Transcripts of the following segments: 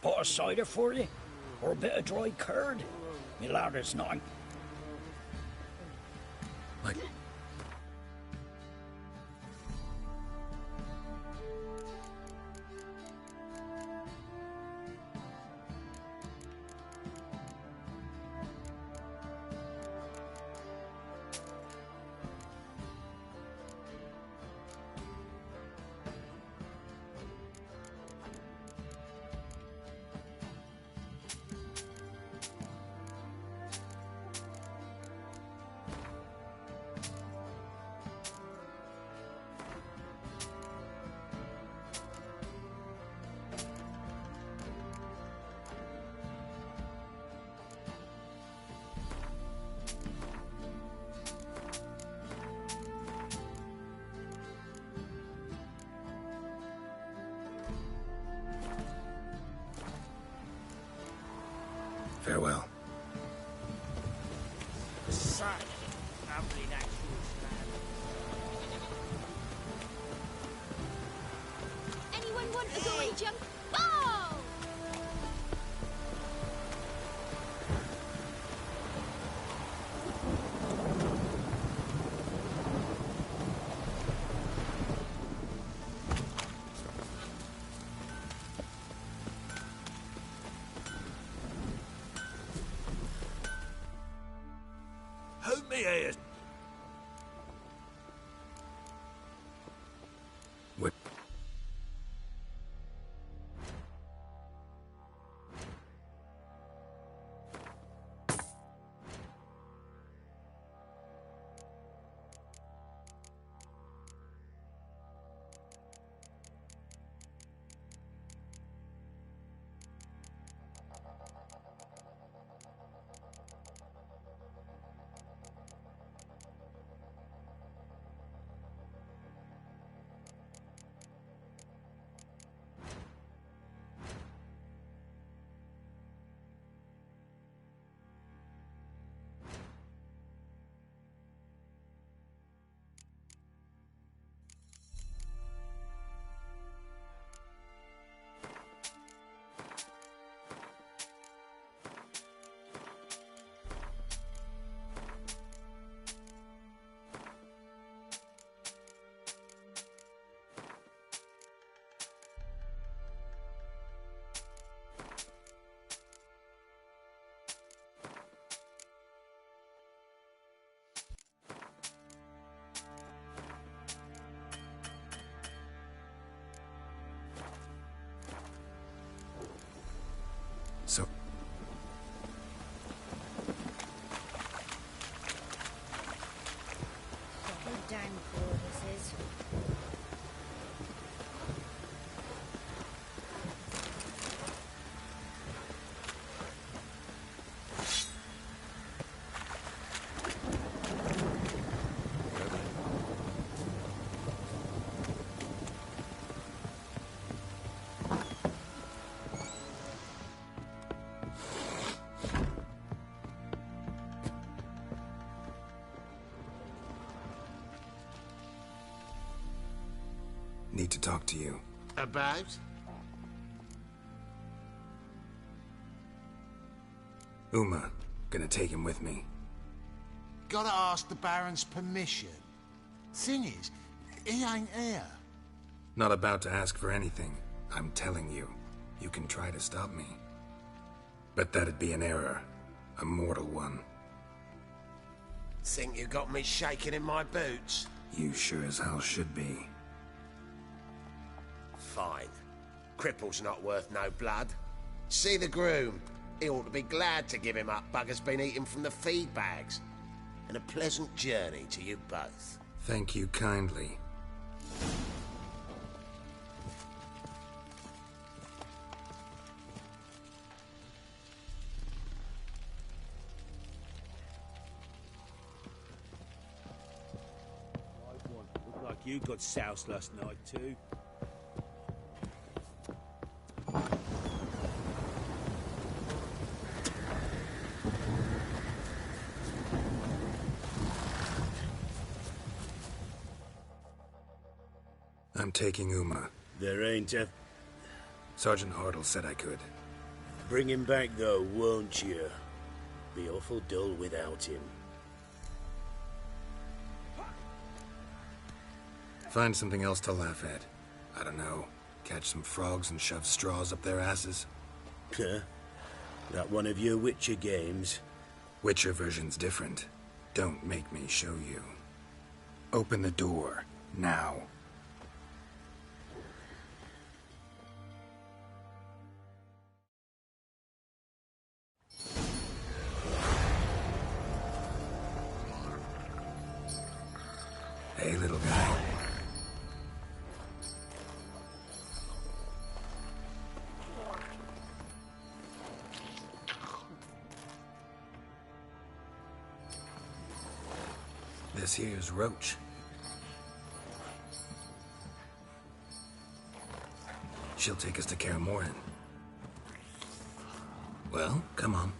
Pot of cider for you? Or a bit of dry curd? Me ladder's not. Like... Farewell. Sad. Gambling actual sad. Anyone want a gory jump ball? Hold me ears. What? So... Settle down, Corvuses. Need to talk to you. About? Uma. Gonna take him with me. Gotta ask the Baron's permission. Thing is, he ain't here. Not about to ask for anything. I'm telling you. You can try to stop me. But that'd be an error. A mortal one. Think you got me shaking in my boots? You sure as hell should be. Fine. Cripple's not worth no blood. See the groom. He ought to be glad to give him up. Bugger's been eating from the feed bags. And a pleasant journey to you both. Thank you kindly. Looked like you got soused last night too. I'm taking Uma. There ain't a... Sergeant Hartle said I could. bring him back, though, won't you? Be awful dull without him. Find something else to laugh at. I don't know. Catch some frogs and shove straws up their asses. Huh? That one of your Witcher games? Witcher version's different. Don't make me show you. Open the door, now. Hey, little guy. This here's Roach. She'll take us to Kaer Morhen. Well, come on.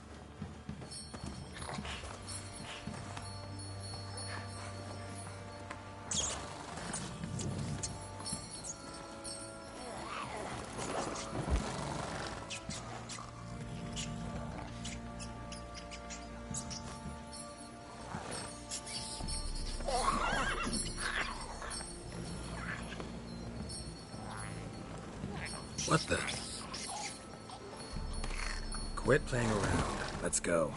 What the? Quit playing around. Let's go.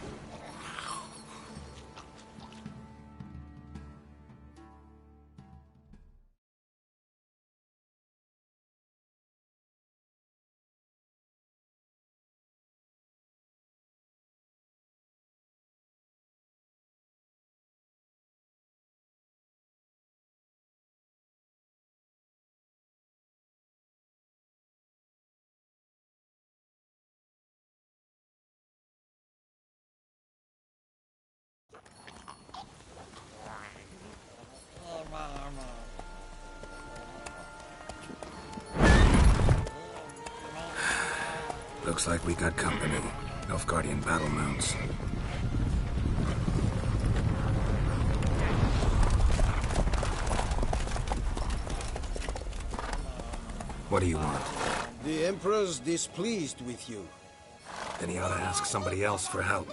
Looks like we got company. Nilfgaardian battle mounts. What do you want? The Emperor's displeased with you. Then he ought to ask somebody else for help.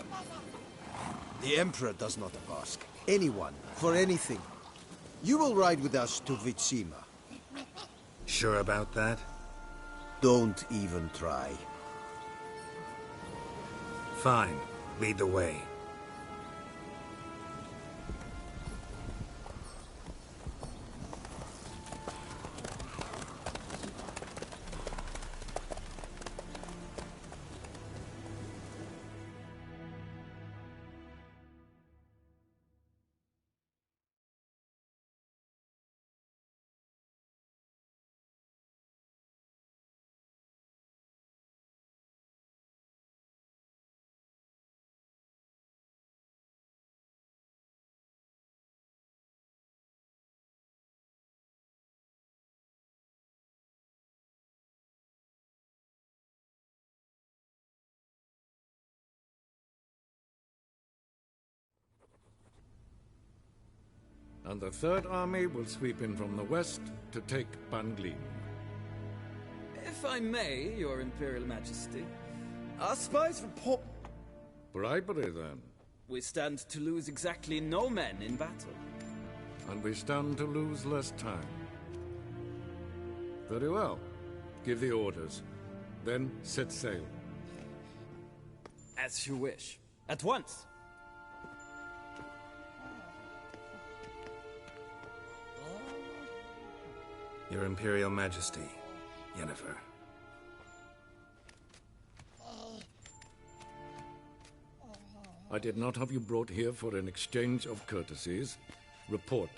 The Emperor does not ask anyone for anything. You will ride with us to Vitsima. Sure about that? Don't even try. Fine. Lead the way. And the Third Army will sweep in from the west to take Banglin. If I may, Your Imperial Majesty, our spies report... Bribery, then. We stand to lose exactly no men in battle. And we stand to lose less time. Very well. Give the orders. Then set sail. As you wish. At once. Your Imperial Majesty, Yennefer. I did not have you brought here for an exchange of courtesies. Report.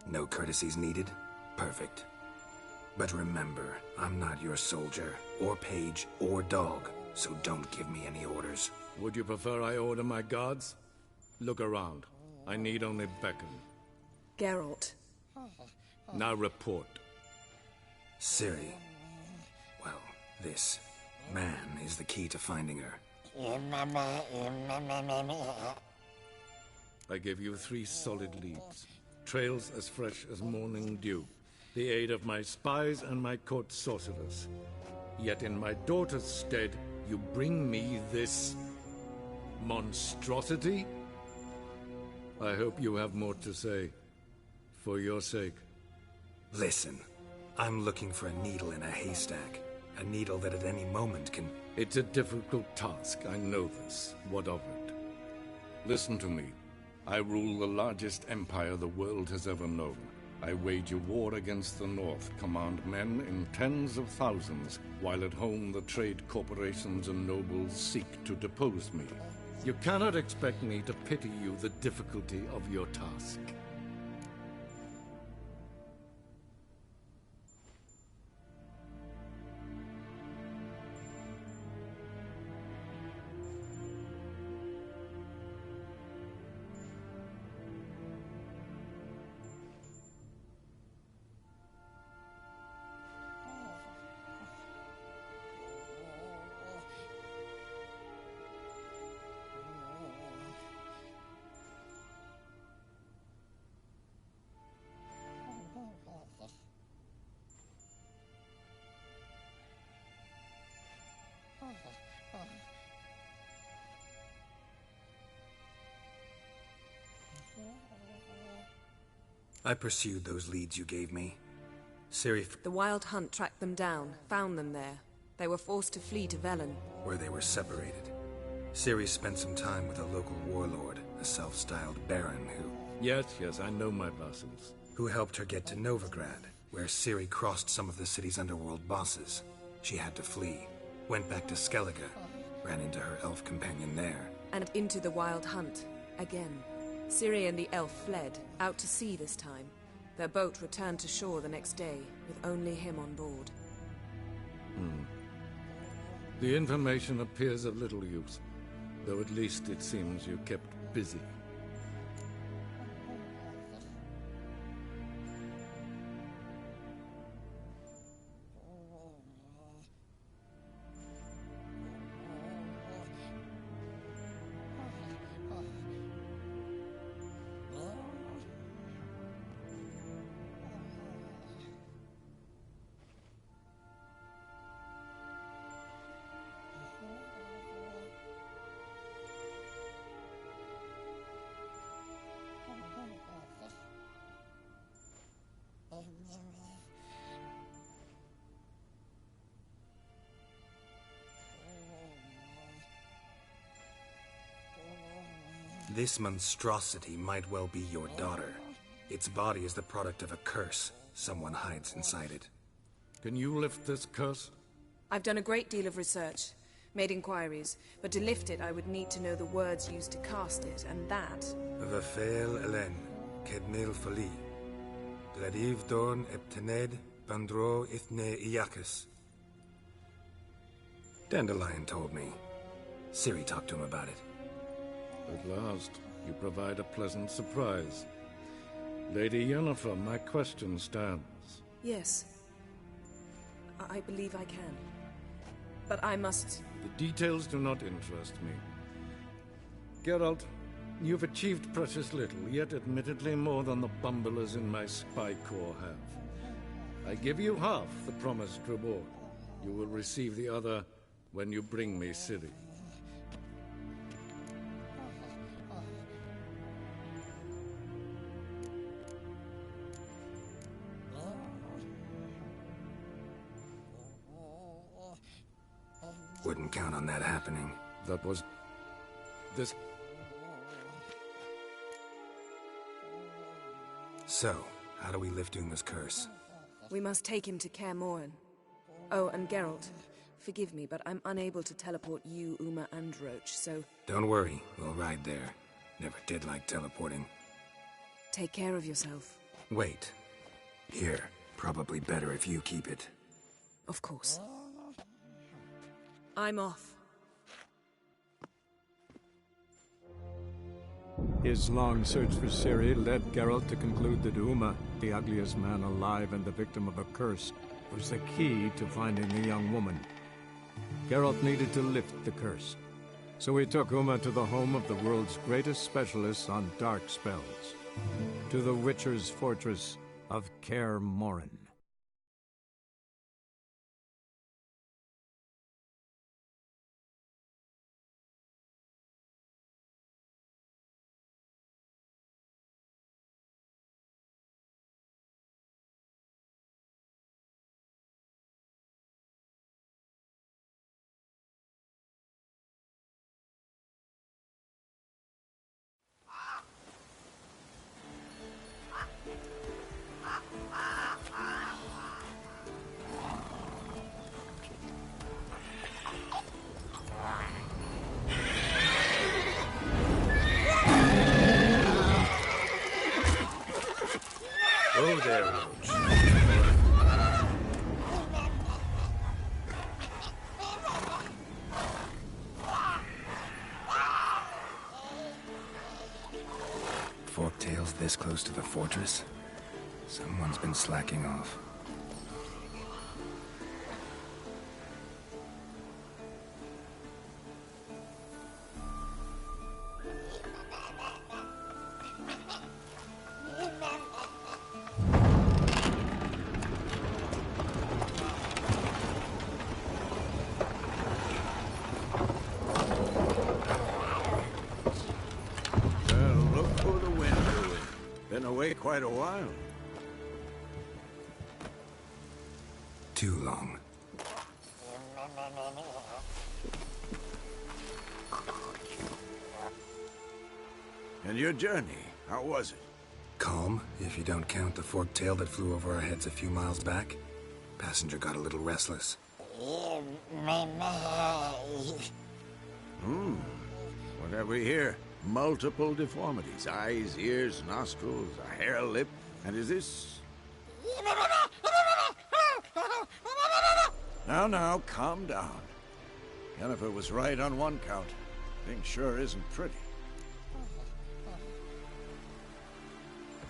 No courtesies needed? Perfect. But remember, I'm not your soldier, or page, or dog, so don't give me any orders. Would you prefer I order my guards? Look around. I need only beckon. Geralt. Now report. Ciri. Well, this man is the key to finding her. I gave you 3 solid leads. Trails as fresh as morning dew. The aid of my spies and my court sorcerers. Yet in my daughter's stead, you bring me this monstrosity? I hope you have more to say. For your sake. Listen, I'm looking for a needle in a haystack. A needle that at any moment can... It's a difficult task, I know this. What of it? Listen to me. I rule the largest empire the world has ever known. I wage a war against the North, command men in tens of thousands, while at home the trade corporations and nobles seek to depose me. You cannot expect me to pity you the difficulty of your task. I pursued those leads you gave me. Ciri... The Wild Hunt tracked them down, found them there. They were forced to flee to Velen. where they were separated. Ciri spent some time with a local warlord, a self-styled baron Yes, I know my vassals. who helped her get to Novigrad, where Ciri crossed some of the city's underworld bosses. She had to flee, went back to Skellige, ran into her elf companion there. And into the Wild Hunt, again. Ciri and the elf fled, out to sea this time. Their boat returned to shore the next day, with only him on board. The information appears of little use, though at least it seems you kept busy. This monstrosity might well be your daughter. Its body is the product of a curse. Someone hides inside it. Can you lift this curse? I've done a great deal of research, made inquiries, but to lift it I would need to know the words used to cast it, and that... Vafel Elen, Kedmil Fali. Gladiv Dorn Eptened, Bandro Ithne Iakis. Dandelion told me. Ciri talked to him about it. At last, you provide a pleasant surprise. Lady Yennefer, my question stands. Yes. I believe I can. But I must... The details do not interest me. Geralt, you've achieved precious little, yet admittedly more than the bumblers in my spy corps have. I give you half the promised reward. You will receive the other when you bring me Ciri. Wouldn't count on that happening. That was... this... So, how do we lift Uma's curse? We must take him to Kaer Morhen. Oh, and Geralt, forgive me, but I'm unable to teleport you, Uma, and Roach, so... Don't worry, we'll ride there. Never did like teleporting. Take care of yourself. Wait. Here. Probably better if you keep it. Of course. I'm off. His long search for Ciri led Geralt to conclude that Uma, the ugliest man alive and the victim of a curse, was the key to finding the young woman. Geralt needed to lift the curse, so he took Uma to the home of the world's greatest specialists on dark spells, to the Witcher's fortress of Kaer Morhen. Oh, there, Roach. Forktails this close to the fortress? Someone's been slacking off. Quite a while. Too long. And your journey, how was it? Calm, if you don't count the forktail that flew over our heads a few miles back. Passenger got a little restless. What have we here? Multiple deformities. Eyes, ears, nostrils, a hair lip. And is this... Now, calm down. Yennefer was right on one count. Thing sure isn't pretty.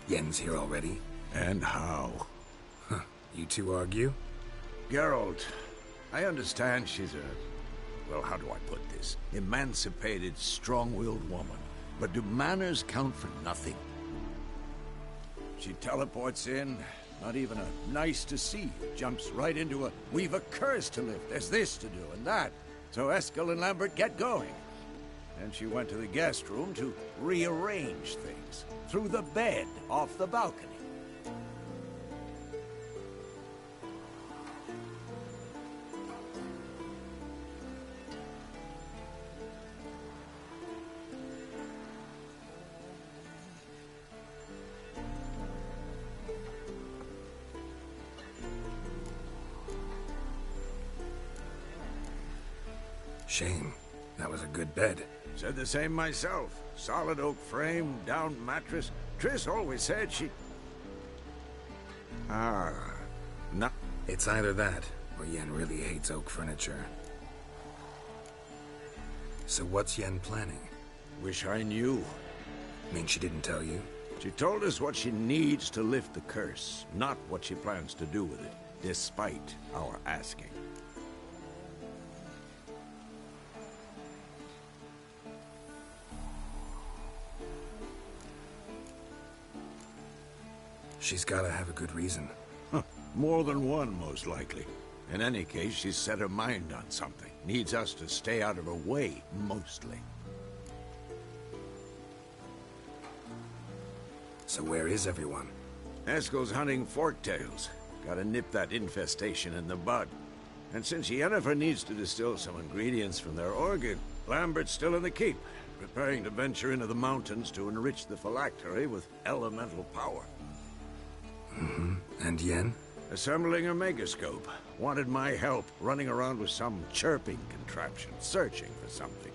Yen's here already? And how? Huh. You two argue? Geralt, I understand she's a... well, how do I put this? Emancipated, strong-willed woman. But do manners count for nothing? She teleports in, not even a nice to see. Jumps right into a, we've a curse to lift, there's this to do and that. So Eskel and Lambert get going. Then she went to the guest room to rearrange things. Through the bed, off the balcony. Shame. That was a good bed. Said the same myself. Solid oak frame, down mattress. Triss always said she... No. It's either that, or Yen really hates oak furniture. So what's Yen planning? Wish I knew. Mean she didn't tell you? She told us what she needs to lift the curse, not what she plans to do with it, despite our asking. She's gotta have a good reason. More than one, most likely. In any case, she's set her mind on something. Needs us to stay out of her way, mostly. So where is everyone? Eskel's hunting forktails. Gotta nip that infestation in the bud. And since Yennefer needs to distill some ingredients from their organ, Lambert's still in the keep, preparing to venture into the mountains to enrich the phylactery with elemental power. Mm-hmm. And Yen? Assembling a megascope. Wanted my help, running around with some chirping contraption, searching for something.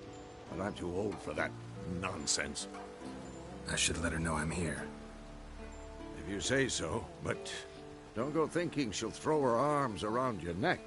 But I'm too old for that nonsense. I should let her know I'm here. If you say so, but don't go thinking she'll throw her arms around your neck.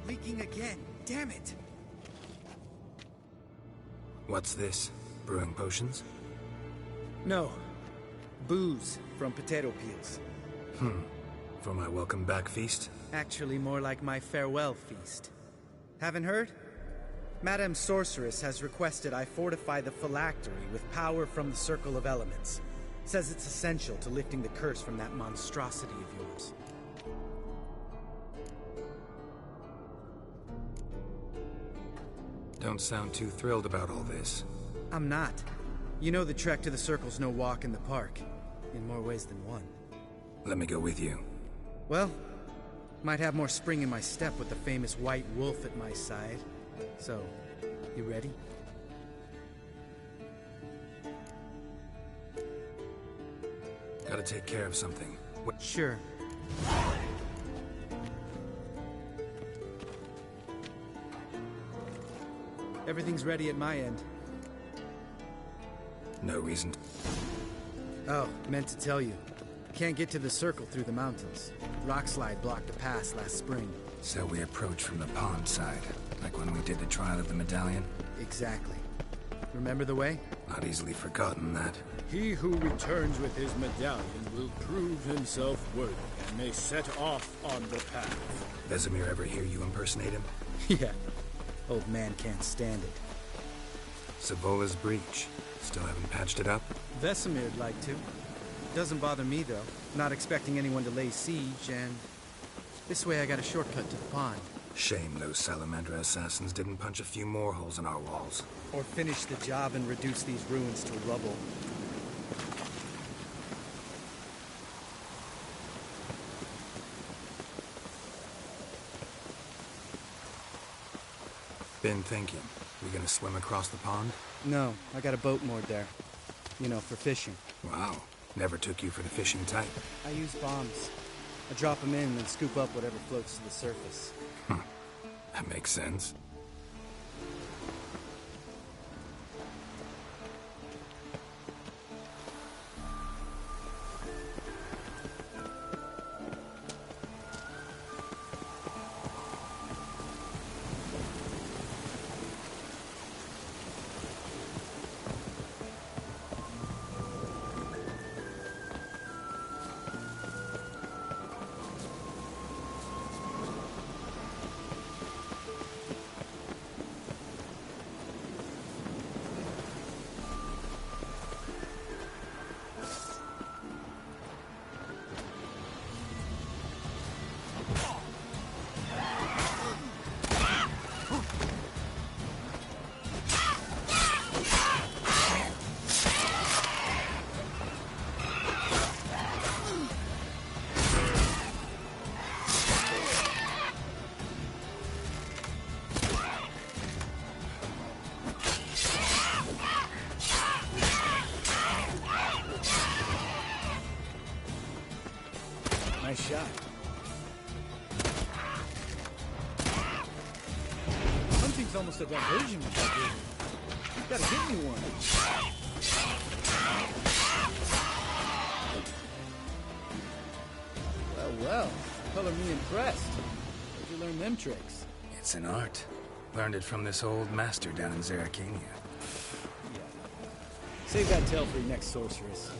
Leaking again. Damn it. What's this? Brewing potions? No. Booze from potato peels. For my welcome back feast? Actually, more like my farewell feast. Haven't heard? Madame Sorceress has requested I fortify the phylactery with power from the Circle of Elements. Says it's essential to lifting the curse from that monstrosity of yours. Don't sound too thrilled about all this. I'm not. You know the trek to the Circle's no walk in the park. In more ways than one. Let me go with you. Well, might have more spring in my step with the famous white wolf at my side. So, you ready? Gotta take care of something. Sure. Everything's ready at my end. No reason. Oh, meant to tell you. Can't get to the Circle through the mountains. Rockslide blocked the pass last spring. So we approach from the pond side, like when we did the trial of the medallion? Exactly. Remember the way? Not easily forgotten that. He who returns with his medallion will prove himself worthy and may set off on the path. Vesemir ever hear you impersonate him? Yeah. Old man can't stand it. Savola's breach. Still haven't patched it up? Vesemir'd like to. Doesn't bother me, though. Not expecting anyone to lay siege, and... this way I got a shortcut to the pond. Shame those Salamandra assassins didn't punch a few more holes in our walls. Or finish the job and reduce these ruins to rubble. Been thinking. We gonna swim across the pond? No, I got a boat moored there. You know, for fishing. Wow. Never took you for the fishing type. I use bombs. I drop them in and then scoop up whatever floats to the surface. That makes sense. Nice shot. Hunting's almost a diversion with that dude. You gotta give me one. Well, color me impressed. Where'd you learn them tricks? It's an art. Learned it from this old master down in Zerrikania. Yeah. Save that tale for your next sorceress.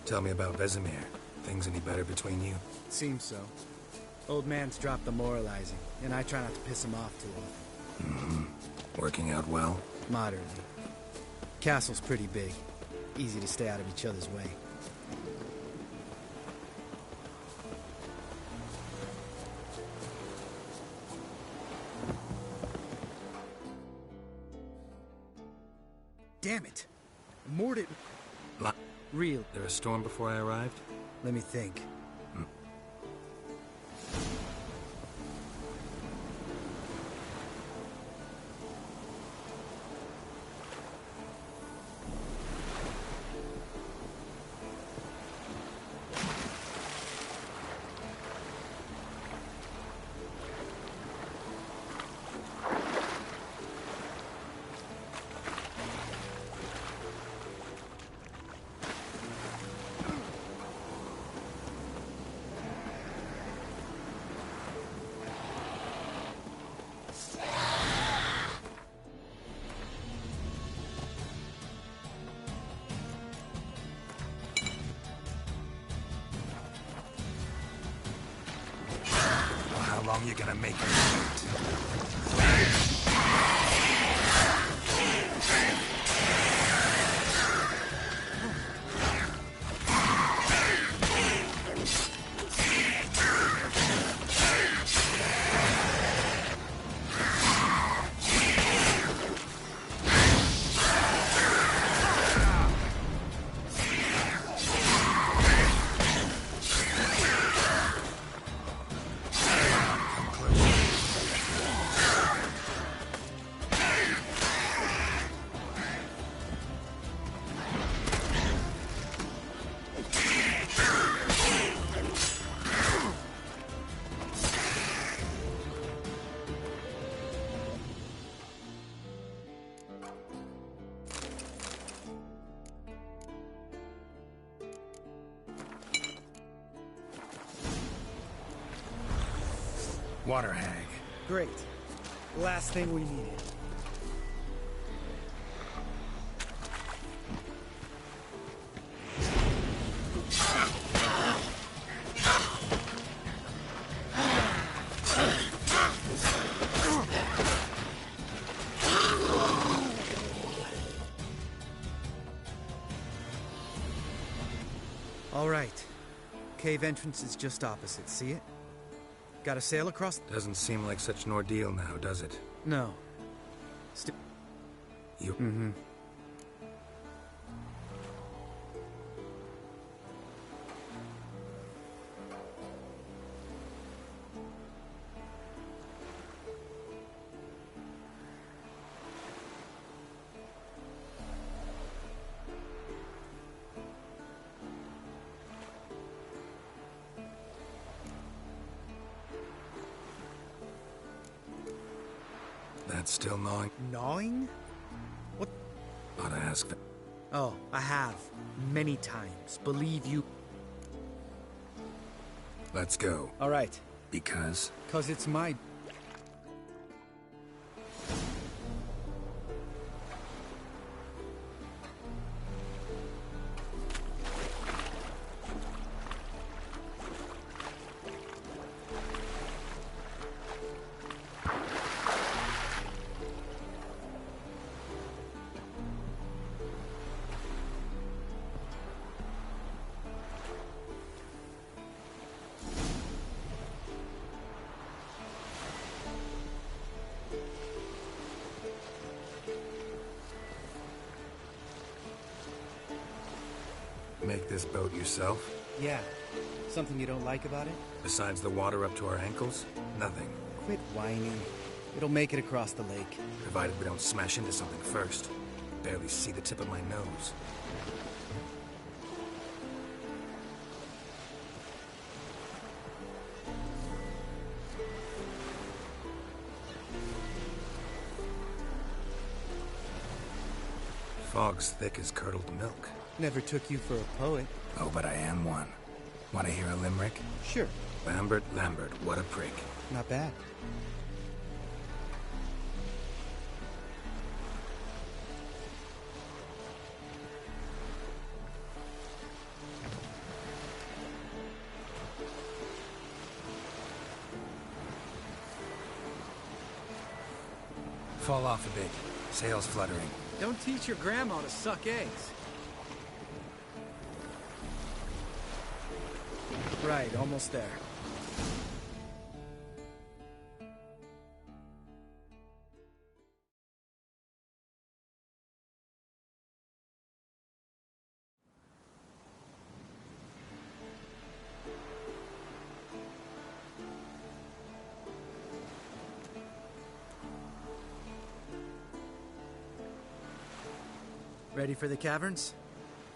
Tell me about Vesemir. Things any better between you? Seems so. Old man's dropped the moralizing, and I try not to piss him off too often. Mm-hmm. Working out well? Moderately. Castle's pretty big. Easy to stay out of each other's way. Damn it! Moored it. Real. There a storm before I arrived? Let me think. How long you gonna make her wait? Water hag. Great. Last thing we needed. All right. Cave entrance is just opposite. See it? Got a sail across? Doesn't seem like such an ordeal now, does it? No. You... Mm-hmm. That's still gnawing? Gnawing? What? Ought to ask that. Oh, I have. Many times. Believe you. Let's go. All right. Because? 'Cause it's my... make this boat yourself? Yeah. Something you don't like about it? Besides the water up to our ankles? Nothing. Quit whining. It'll make it across the lake. Provided we don't smash into something first. Barely see the tip of my nose. Fog's thick as curdled milk. Never took you for a poet. Oh, but I am one. Want to hear a limerick? Sure. Lambert, what a prick. Not bad. Fall off a bit. Sails fluttering. Don't teach your grandma to suck eggs. Right, almost there. Ready for the caverns?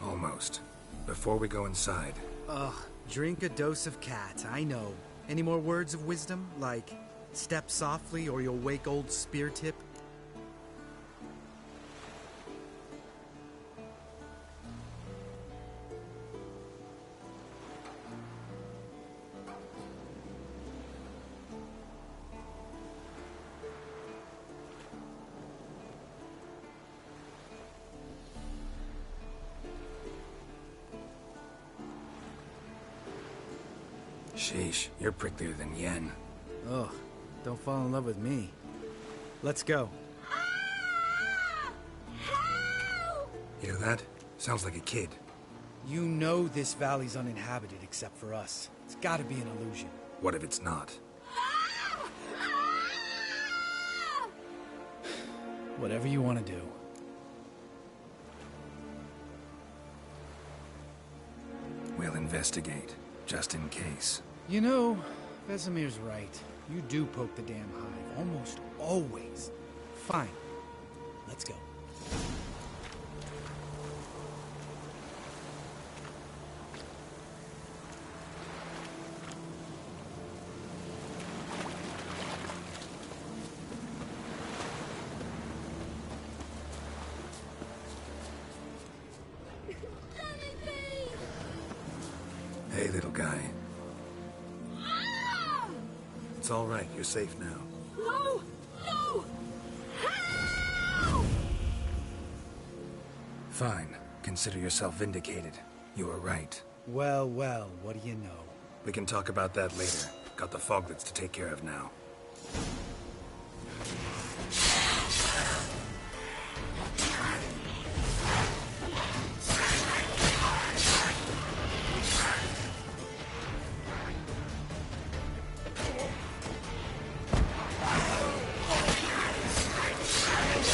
Almost. Before we go inside... Ugh, drink a dose of cat, I know. Any more words of wisdom, like, step softly or you'll wake old Spear Tip? Sheesh, you're pricklier than Yen. Ugh, don't fall in love with me. Let's go. Hear that? Sounds like a kid. You know this valley's uninhabited except for us. It's gotta be an illusion. What if it's not? Whatever you want to do. We'll investigate, just in case. You know, Vesemir's right. You do poke the damn hive, almost always. Fine. Let's go. Hey, little guy. It's all right. You're safe now. No! No! Fine. Consider yourself vindicated. You were right. Well, well, what do you know? We can talk about that later. Got the foglets to take care of now.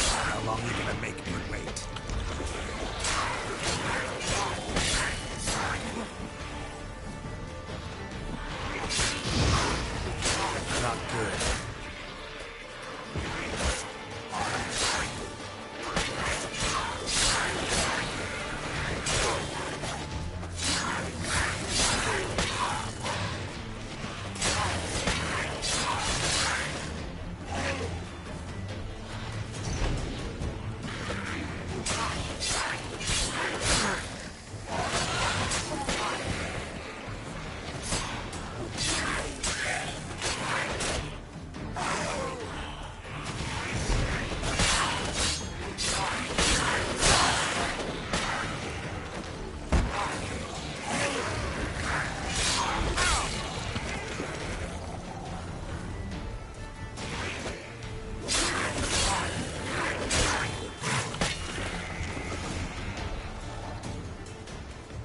How long are you gonna make me wait? Not good.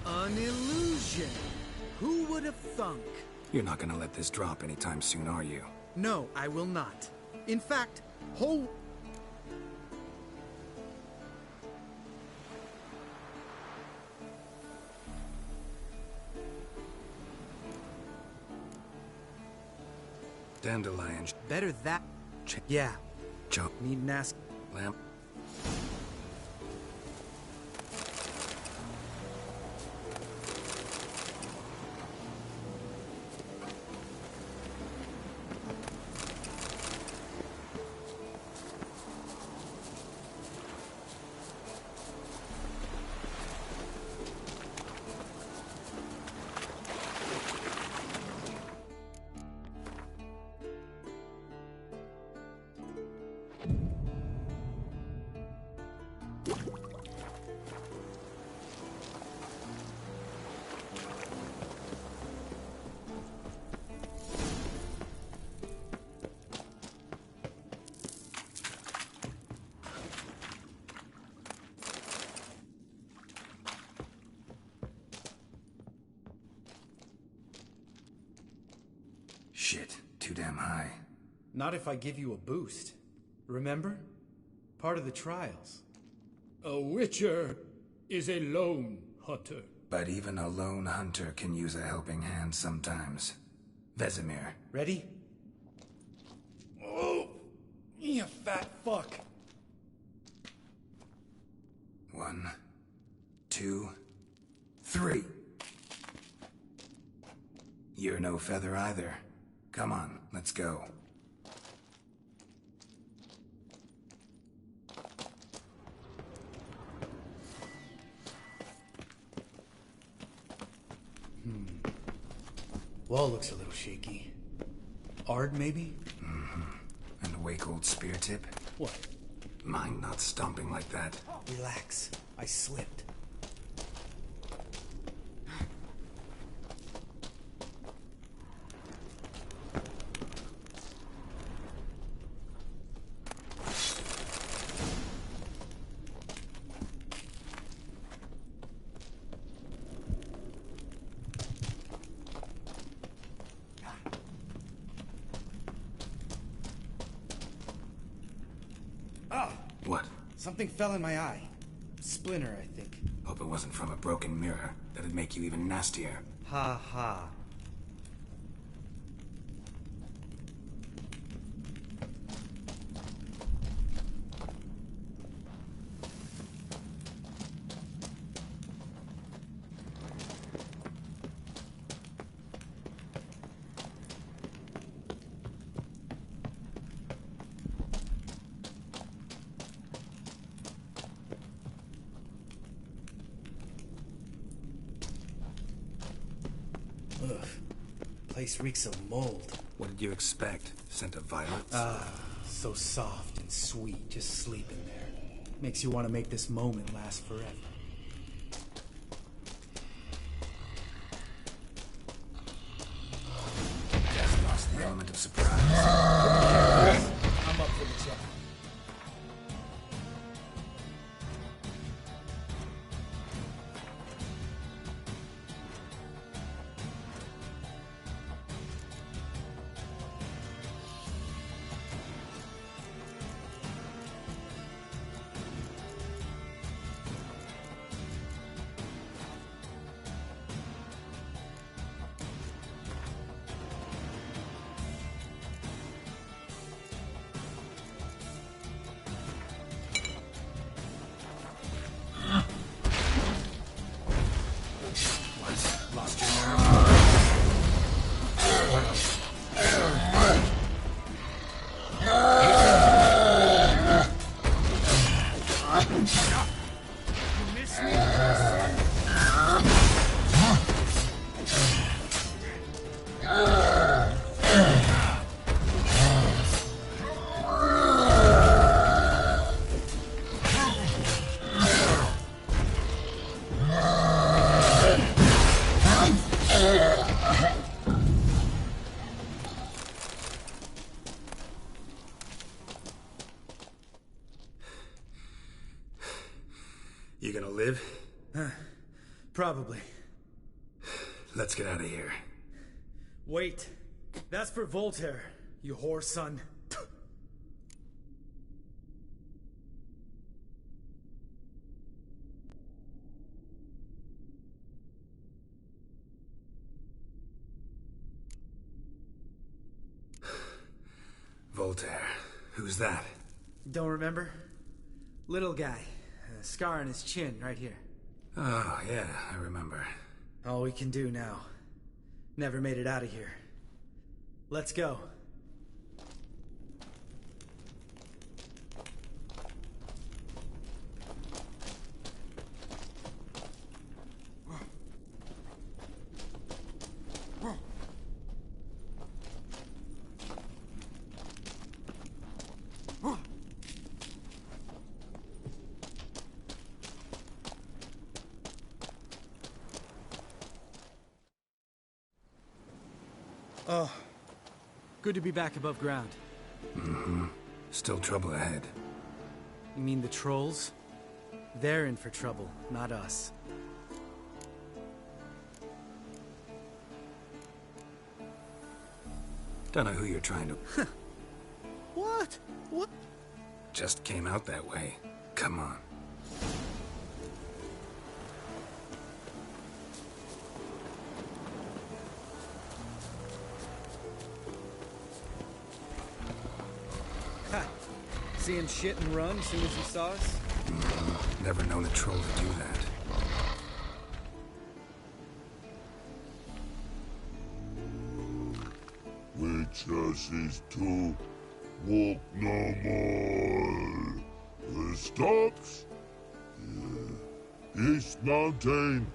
An illusion. Who would have thunk? You're not gonna let this drop anytime soon, are you? No, I will not. In fact, whole... Dandelion. Better that. Yeah. Chop. Needn't ask. Lamp. Shit, too damn high. Not if I give you a boost. Remember? Part of the trials. A witcher is a lone hunter. But even a lone hunter can use a helping hand sometimes. Vesemir. Ready? Oh, you fat fuck. 1, 2, 3. You're no feather either. Come on, let's go. Wall looks a little shaky. Ard, maybe? And a wake-old spear tip? What? Mine not stomping like that. Relax. I slipped. What? Something fell in my eye. Splinter, I think. Hope it wasn't from a broken mirror. That'd make you even nastier. Ha ha. Ugh. Place reeks of mold. What did you expect? Scent of violets? So soft and sweet, just sleeping there. Makes you want to make this moment last forever. Just lost the element of surprise. I'm up for the job. Lost your nerve? You miss me? You gonna live? Probably. Let's get out of here. Wait. That's for Voltaire, you whore son. Voltaire. Who's that? Don't remember? Little guy. A scar on his chin, right here. Oh, yeah, I remember. All we can do now. Never made it out of here. Let's go. Oh, good to be back above ground. Mm-hmm. Still trouble ahead. You mean the trolls? They're in for trouble, not us. Don't know who you're trying to... What? What? Just came out that way. Come on. Ha! See him shit and run as soon as he saw us? Never known a troll to do that. Witches is to walk no more. Stops? Yeah. East Mountain,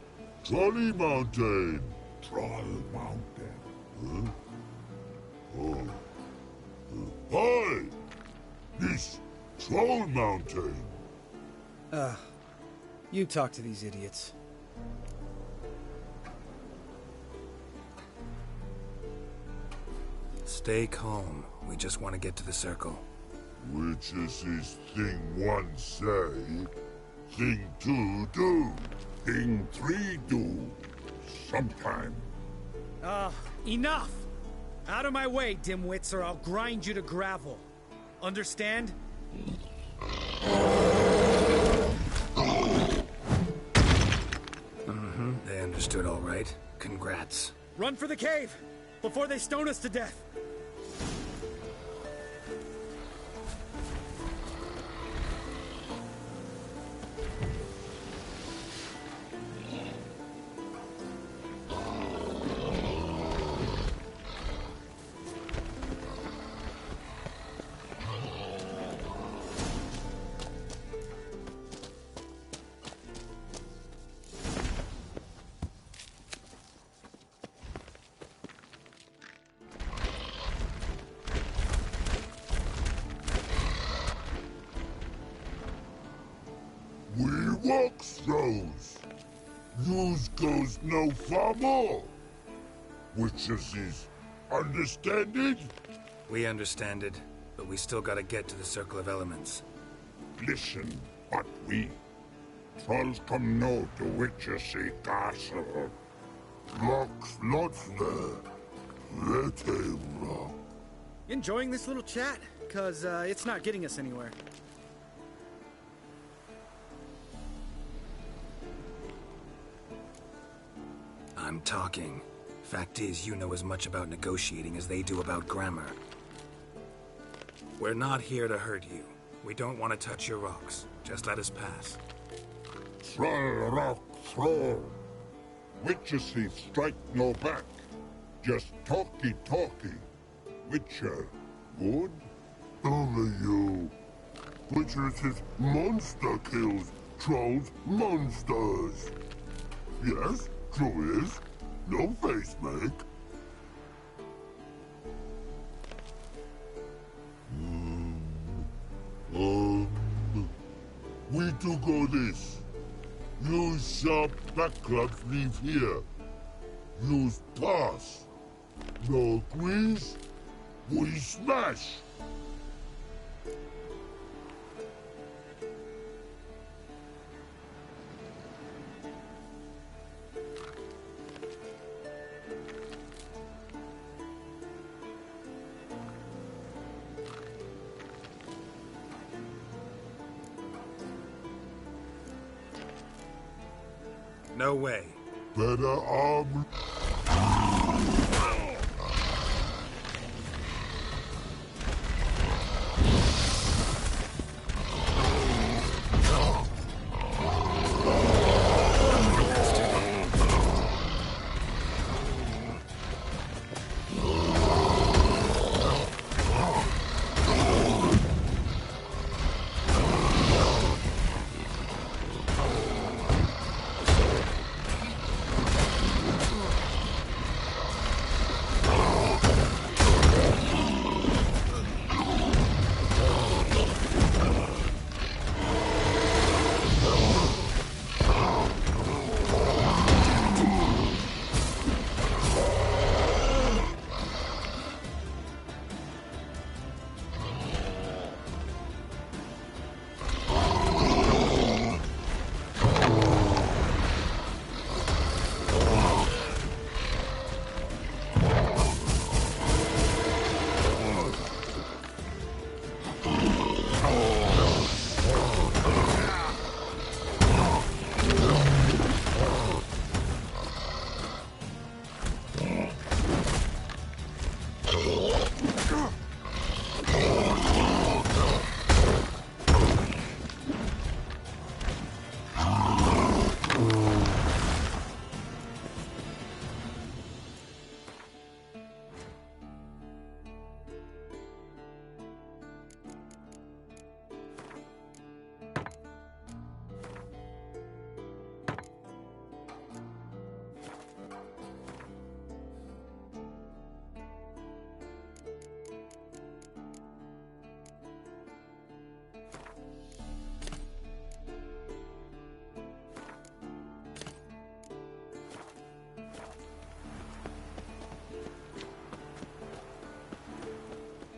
Trolley Mountain. Troll Mountain. Huh? Oh. Hi! This Troll Mountain. You talk to these idiots. Stay calm. We just want to get to the circle. Witches is thing one say, thing two do, thing three do. Sometime. Enough! Out of my way, dimwits, or I'll grind you to gravel. Understand? Mm-hmm. They understood all right. Congrats. Run for the cave! Before they stone us to death! We walk throws. Yous goes no far more. Witches is understand it? We understand it, but we still gotta get to the Circle of Elements. Listen, but we trolls come no to Witches castle. Rocks not there. Let him rock. Enjoying this little chat? Cause, it's not getting us anywhere. I'm talking. Fact is, you know as much about negotiating as they do about grammar. We're not here to hurt you. We don't want to touch your rocks. Just let us pass. Troll rock throw. Witches he strike no back. Just talky. Witcher, good? Only you. Witches is monster kills. Trolls monsters. Yes, true is. No face make. We do go this. Use sharp backlocks leave here. Use pass. No agrees, we smash. No way. Better arm.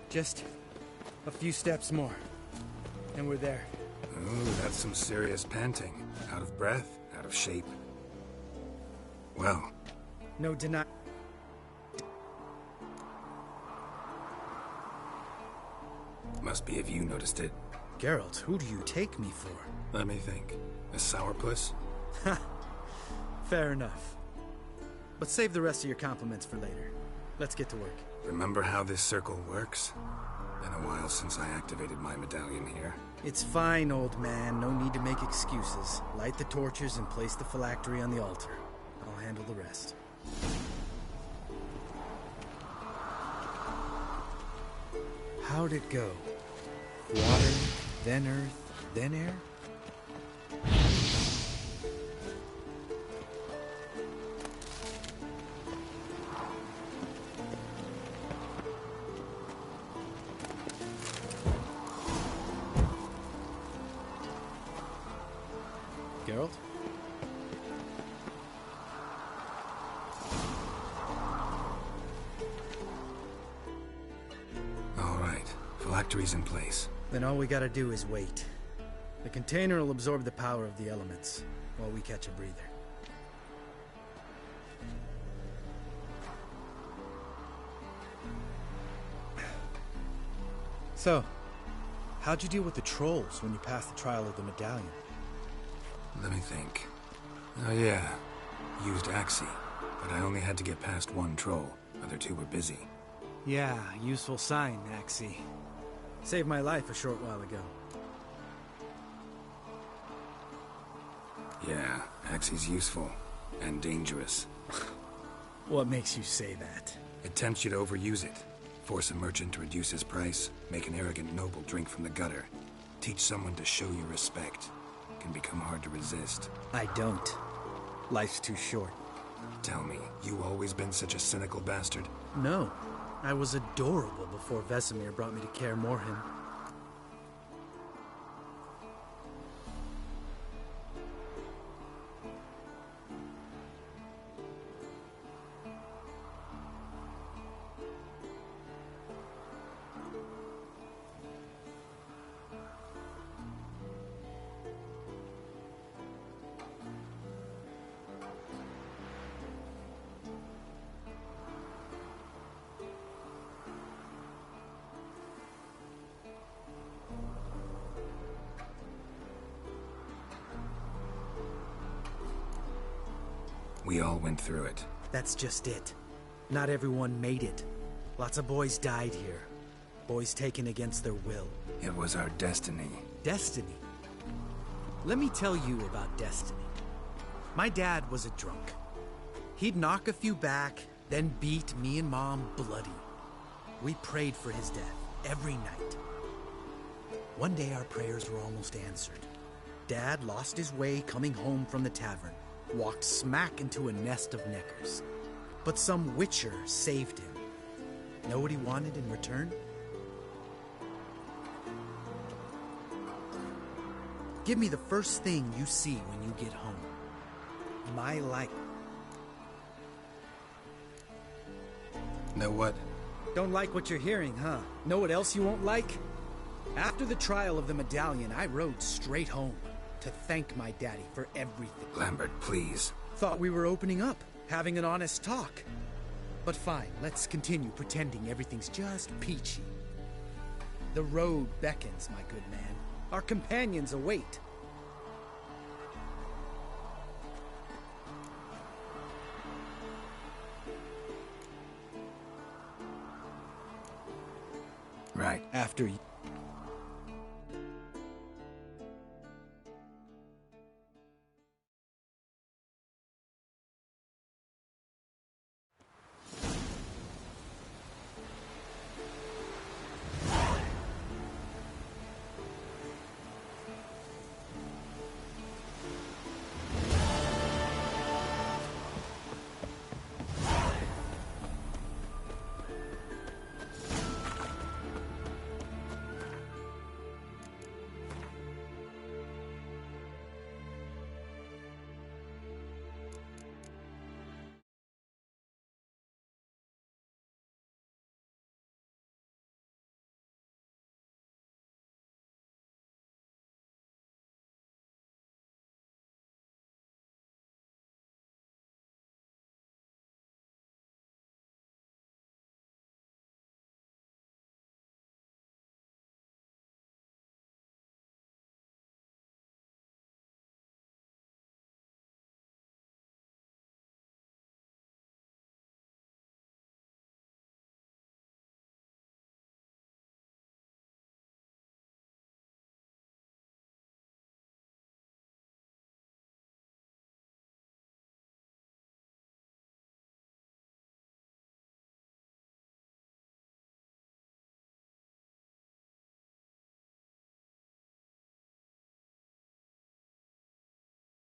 Just a few steps more, and we're there. Ooh, that's some serious panting. Out of breath, out of shape. Well. No deny. Must be if you noticed it. Geralt, who do you take me for? Let me think. A sourpuss? Ha! Fair enough. But save the rest of your compliments for later. Let's get to work. Remember how this circle works? Been a while since I activated my medallion here. It's fine, old man. No need to make excuses. Light the torches and place the phylactery on the altar. I'll handle the rest. How'd it go? Water, then earth, then air? Geralt? All right. Phylactery's in place. Then all we gotta do is wait. The container will absorb the power of the elements, while we catch a breather. So, how'd you deal with the trolls when you passed the trial of the medallion? Let me think. Oh yeah, used Axii, but I only had to get past one troll. Other two were busy. Yeah, useful sign, Axii. Saved my life a short while ago. Yeah, Axii's useful. And dangerous. What makes you say that? It tempts you to overuse it. Force a merchant to reduce his price, make an arrogant noble drink from the gutter. Teach someone to show you respect. Can become hard to resist. I don't. Life's too short. Tell me, you always been such a cynical bastard? No. I was adorable before Vesemir brought me to care more him. We all went through it. That's just it. Not everyone made it. Lots of boys died here. Boys taken against their will. It was our destiny. Destiny? Let me tell you about destiny. My dad was a drunk. He'd knock a few back, then beat me and Mom bloody. We prayed for his death every night. One day our prayers were almost answered. Dad lost his way coming home from the tavern. Walked smack into a nest of neckers. But some witcher saved him. Know what he wanted in return? Give me the first thing you see when you get home. My light. Know what? Don't like what you're hearing, huh? Know what else you won't like? After the trial of the medallion, I rode straight home to thank my daddy for everything. Lambert, please. Thought we were opening up, having an honest talk. But fine, let's continue pretending everything's just peachy. The road beckons, my good man. Our companions await. Right. After you.